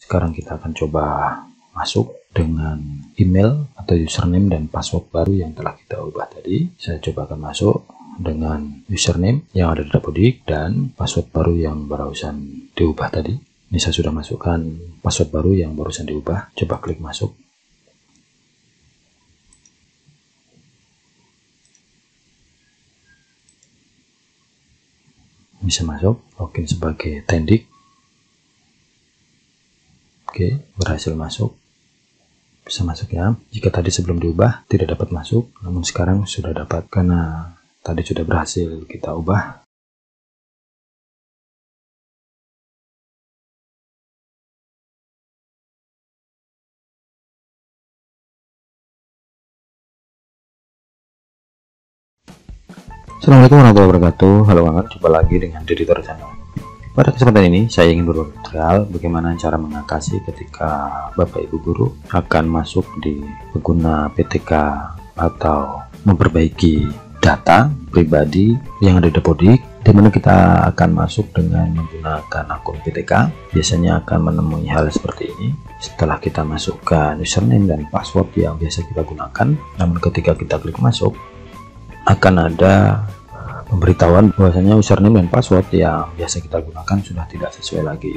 Sekarang kita akan coba masuk dengan email atau username dan password baru yang telah kita ubah tadi. Saya coba akan masuk dengan username yang ada di Dapodik dan password baru yang barusan diubah tadi. Ini saya sudah masukkan password baru yang barusan diubah. Coba klik masuk. Bisa masuk, login sebagai Tendik. Oke, berhasil masuk. Bisa masuk ya. Jika tadi sebelum diubah tidak dapat masuk, namun sekarang sudah dapat karena tadi sudah berhasil kita ubah. Assalamualaikum warahmatullahi wabarakatuh. Halo banget, jumpa lagi dengan Editor Channel. Pada kesempatan ini saya ingin berbagi tutorial bagaimana cara mengatasi ketika Bapak Ibu guru akan masuk di pengguna PTK atau memperbaiki data pribadi yang ada di Dapodik, di mana kita akan masuk dengan menggunakan akun PTK. Biasanya akan menemui hal seperti ini setelah kita masukkan username dan password yang biasa kita gunakan. Namun ketika kita klik masuk, akan ada pemberitahuan bahwasanya username dan password yang biasa kita gunakan sudah tidak sesuai lagi.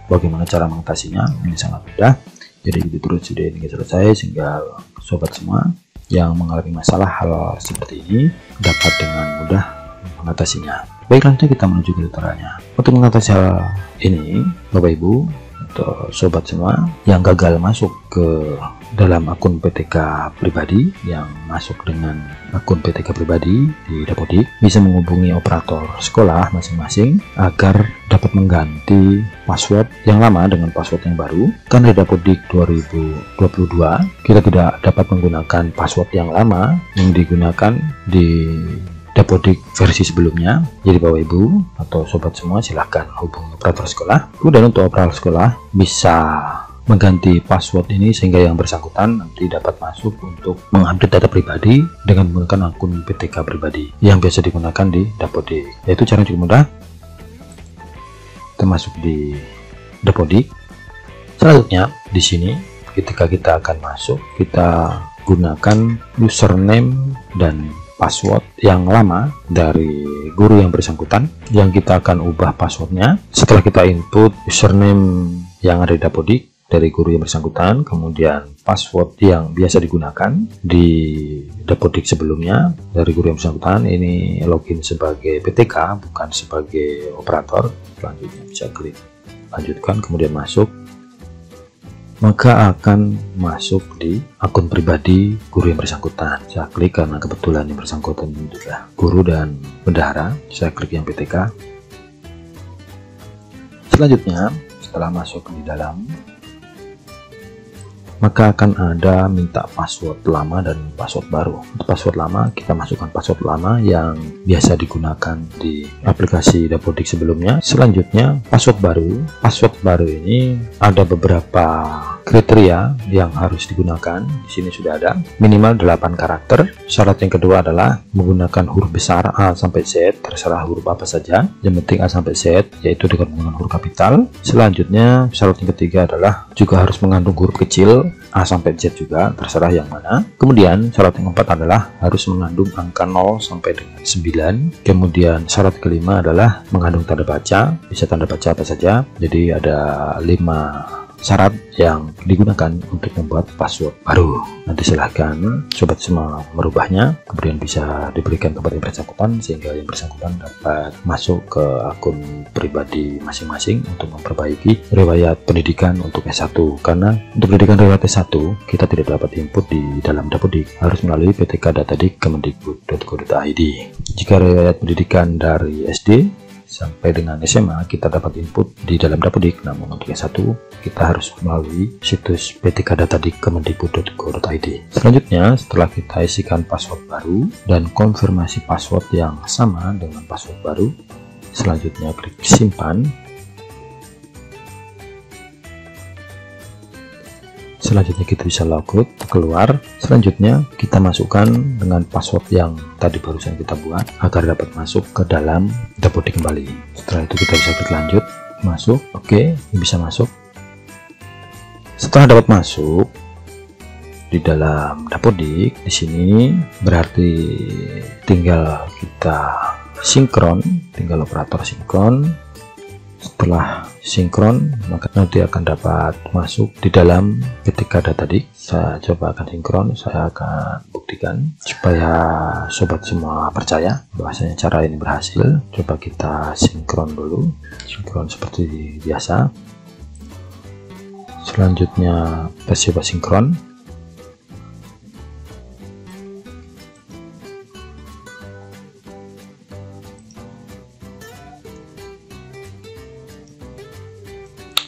Bagaimana cara mengatasinya? Ini sangat mudah. Jadi itu terus video ini selesai sehingga sobat semua yang mengalami masalah hal seperti ini dapat dengan mudah mengatasinya. Baik, lanjut kita menuju ke tutorialnya. Untuk mengatasi hal ini, Bapak Ibu atau sobat semua yang gagal masuk ke dalam akun PTK pribadi, yang masuk dengan akun PTK pribadi di Dapodik, bisa menghubungi operator sekolah masing-masing agar dapat mengganti password yang lama dengan password yang baru. Karena di Dapodik 2022 kita tidak dapat menggunakan password yang lama yang digunakan di Dapodik versi sebelumnya. Jadi Bapak Ibu atau sobat semua silahkan hubungi operator sekolah. Kemudian untuk operator sekolah bisa mengganti password ini sehingga yang bersangkutan nanti dapat masuk untuk mengupdate data pribadi dengan menggunakan akun PTK pribadi yang biasa digunakan di Dapodik. Yaitu cara cukup mudah. Kita masuk di Dapodik. Selanjutnya di sini ketika kita akan masuk, kita gunakan username dan password yang lama dari guru yang bersangkutan yang kita akan ubah passwordnya. Setelah kita input username yang ada di Dapodik dari guru yang bersangkutan, kemudian password yang biasa digunakan di Dapodik sebelumnya dari guru yang bersangkutan, ini login sebagai PTK bukan sebagai operator. Selanjutnya bisa klik lanjutkan, kemudian masuk, maka akan masuk di akun pribadi guru yang bersangkutan. Saya klik karena kebetulan yang bersangkutan ini adalah guru dan bendahara. Saya klik yang PTK. Selanjutnya setelah masuk di dalam, maka akan ada minta password lama dan password baru. Untuk password lama kita masukkan password lama yang biasa digunakan di aplikasi Dapodik sebelumnya. Selanjutnya password baru ini ada beberapa kriteria yang harus digunakan. Di sini sudah ada minimal 8 karakter. Syarat yang kedua adalah menggunakan huruf besar A sampai Z, terserah huruf apa saja, yang penting A sampai Z, yaitu dengan menggunakan huruf kapital. Selanjutnya syarat yang ketiga adalah juga harus mengandung huruf kecil A sampai Z juga, terserah yang mana. Kemudian syarat yang keempat adalah harus mengandung angka 0 sampai dengan 9. Kemudian syarat kelima adalah mengandung tanda baca, bisa tanda baca apa saja. Jadi ada 5 syarat yang digunakan untuk membuat password baru. Nanti silahkan sobat semua merubahnya, kemudian bisa diberikan kepada yang bersangkutan sehingga yang bersangkutan dapat masuk ke akun pribadi masing-masing untuk memperbaiki riwayat pendidikan untuk S1. Karena untuk pendidikan riwayat S1 kita tidak dapat input di dalam Dapodik, harus melalui PTK Datadik Kemendikbud.go.id. Jika riwayat pendidikan dari SD sampai dengan SMA kita dapat input di dalam Dapodik, namun untuk S1 kita harus melalui situs PTK Datadik Kemendikbud.go.id. Selanjutnya setelah kita isikan password baru dan konfirmasi password yang sama dengan password baru, selanjutnya klik simpan. Selanjutnya kita bisa logout keluar. Selanjutnya kita masukkan dengan password yang tadi barusan kita buat agar dapat masuk ke dalam Dapodik kembali. Setelah itu kita bisa klik lanjut, masuk. Oke, ini bisa masuk. Setelah dapat masuk di dalam Dapodik, di sini berarti tinggal kita sinkron, tinggal operator sinkron. Setelah sinkron, maka nanti akan dapat masuk di dalam ketika Datadik. Saya coba akan sinkron, saya akan buktikan supaya sobat semua percaya bahwasanya cara ini berhasil. Coba kita sinkron dulu, sinkron seperti biasa. Selanjutnya kita coba sinkron.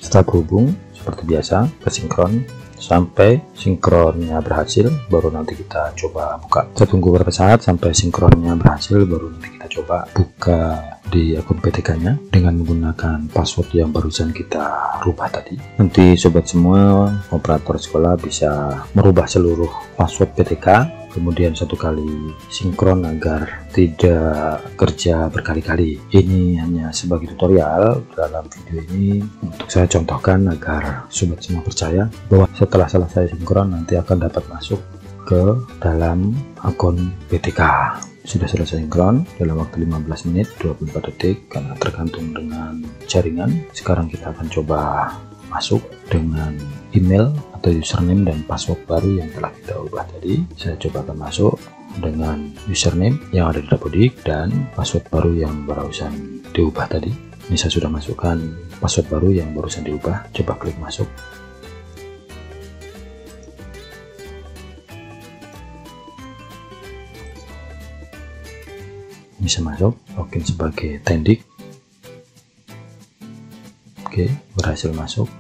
Setelah terhubung seperti biasa, ke sinkron sampai sinkronnya berhasil, baru nanti kita coba buka. Kita tunggu beberapa saat sampai sinkronnya berhasil, baru nanti kita coba buka di akun PTK-nya dengan menggunakan password yang barusan kita rubah tadi. Nanti sobat semua operator sekolah bisa merubah seluruh password PTK, kemudian satu kali sinkron agar tidak kerja berkali-kali. Ini hanya sebagai tutorial dalam video ini untuk saya contohkan agar sobat semua percaya bahwa setelah selesai sinkron nanti akan dapat masuk ke dalam akun PTK. Sudah selesai sinkron dalam waktu 15 menit 24 detik karena tergantung dengan jaringan. Sekarang kita akan coba masuk dengan email atau username dan password baru yang telah kita ubah tadi. Saya coba akan masuk dengan username yang ada di Dapodik dan password baru yang barusan diubah tadi. Ini saya sudah masukkan password baru yang barusan diubah. Coba klik masuk. Bisa masuk, login sebagai Tendik. Oke, berhasil masuk.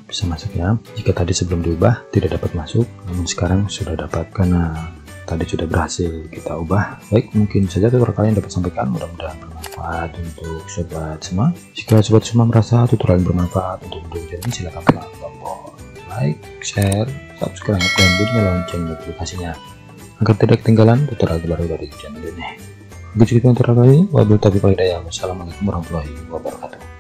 Bisa masuk ya. Jika tadi sebelum diubah tidak dapat masuk, namun sekarang sudah dapat karena tadi sudah berhasil kita ubah. Baik, mungkin saja tutorial kalian dapat sampaikan, mudah-mudahan bermanfaat untuk sobat semua. Jika sobat semua merasa tutorial bermanfaat untuk video ini, silakan tekan tombol like, share, subscribe, dan bunyi lonceng notifikasinya agar tidak ketinggalan tutorial terbaru dari channel ini. Begitu kita tutorial kali ini. Wabillahi taufiq wal hidayah. Wassalamualaikum warahmatullahi wabarakatuh.